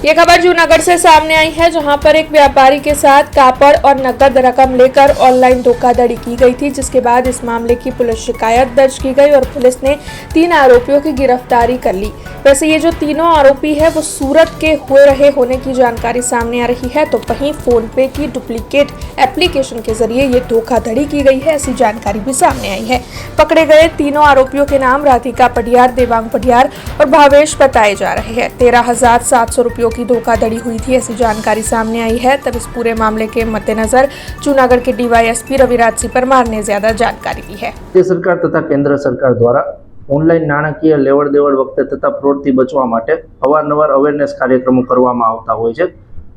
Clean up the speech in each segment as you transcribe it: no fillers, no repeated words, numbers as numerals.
ये खबर जूनागढ़ से सामने आई है, जहां पर एक व्यापारी के साथ कापड़ और नकद रकम लेकर ऑनलाइन धोखाधड़ी की गई थी, जिसके बाद इस मामले की पुलिस शिकायत दर्ज की गई और पुलिस ने 3 आरोपियों की गिरफ्तारी कर ली। वैसे ये जो तीनों आरोपी है वो सूरत के हो रहे होने की जानकारी सामने आ रही है, तो वहीं फोन पे की डुप्लीकेट एप्लीकेशन के जरिए ये धोखाधड़ी की गई है, ऐसी जानकारी भी सामने आई है। पकड़े गए तीनों आरोपियों के नाम राधिका पटियार, देवांग पटियार और भावेश बताए जा रहे हैं। 13,700 रुपयों की धोखाधड़ी हुई थी, ऐसी जानकारी सामने आई है। तब इस पूरे मामले के मद्देनजर जूनागढ़ के डीवाईएसपी रविराज सिंह परमार ने ज्यादा जानकारी दी है। सरकार तथा केंद्र सरकार द्वारा ऑनलाइन नाણાકીય લેવડ દેવડ વખતે તથા ફ્રોડથી બચવા માટે અવારનવાર અવેરનેસ કાર્યક્રમો કરવામાં આવતા હોય છે,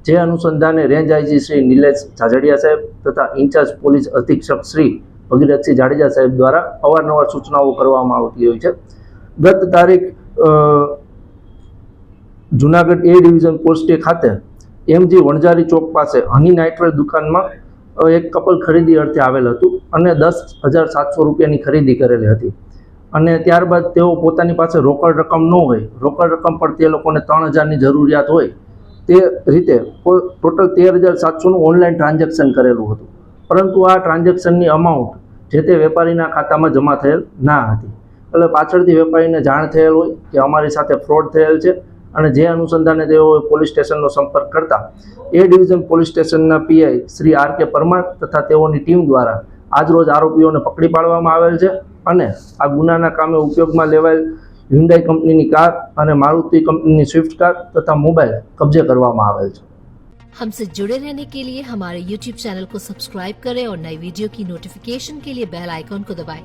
જે અનુસંધાને રેન્જ આઈજી શ્રી નિલેશ ઝાઝડિયા સાહેબ તથા ઇન્ચાર્જ પોલીસ અધિક્ષક શ્રી ભગીરથસિંહ જાડેજા સાહેબ દ્વારા અવારનવાર સૂચનાઓ કરવામાં આવતી હોય છે। ગત તારીખ જૂનાગઢ એ ડિવિઝન પોસ્ટે ખાતે એમજી વણઝારી ચોક પાસે હની નાઇટવેર દુકાનમાં એક કપલ ખરીદી અર્થે આવેલ હતું અને 10,700 રૂપિયાની ખરીદી કરેલી હતી અને ત્યારબાદ તેઓ પોતાની પાસે રોકડ રકમ ન હોય, રોકડ રકમ પર તે લોકોને 3,000ની જરૂરિયાત હોય, તે રીતે ટોટલ 13,700નું ઓનલાઈન ટ્રાન્ઝેક્શન કરેલું હતું, પરંતુ આ ટ્રાન્ઝેક્શનની અમાઉન્ટ જે તે વેપારીના ખાતામાં જમા થયેલ ના હતી। એટલે પાછળથી વેપારીને જાણ થયેલ હોય કે અમારી સાથે ફ્રોડ થયેલ છે અને જે અનુસંધાને તેઓએ પોલીસ સ્ટેશનનો સંપર્ક કરતા એ ડિવિઝન પોલીસ સ્ટેશનના પીઆઈ શ્રી આર.કે. પરમાર તથા તેઓની ટીમ દ્વારા આજરોજ આરોપીઓને પકડી પાડવામાં આવેલ છે અને આ ગુનાના કામે ઉપયોગમાં લેવાયેલ હ્યુન્ડાઈ કંપનીની કાર અને મારુતિ કંપનીની સ્વિફ્ટ કાર तथा मोबाइल कब्जे કરવામાં આવેલ છે। हमसे जुड़े रहने के लिए हमारे YouTube चैनल को सब्सक्राइब करें और नई वीडियो की नोटिफिकेशन के लिए बेल आइकॉन को दबाएं।